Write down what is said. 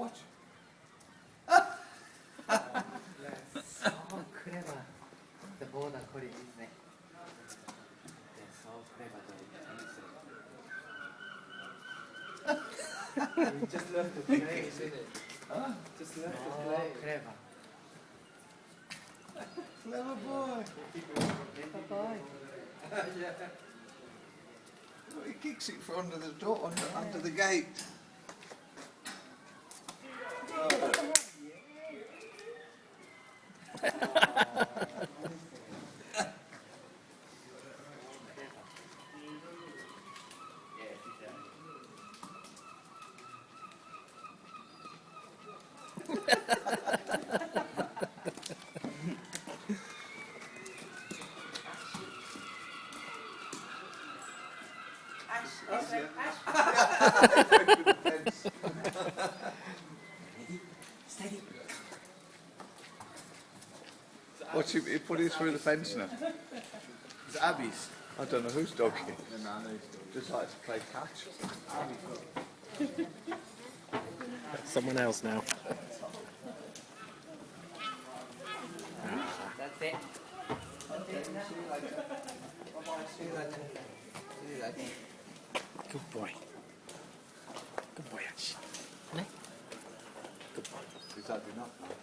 Watch. So clever. The border collie, isn't it? They're so clever, though. You just learn to play, isn't it? Huh? Just learn to play. Clever. Clever boy. Clever boy. Yeah. Well, he kicks it for under the door, under the gate. Steady. Watch him, he put it through the fence now. It's Abby's. I don't know whose dog it is. Just like to play catch. Someone else now. That's it. See you later. See you later. Good boy. Good boy, Ash. Good boy. Is that enough now?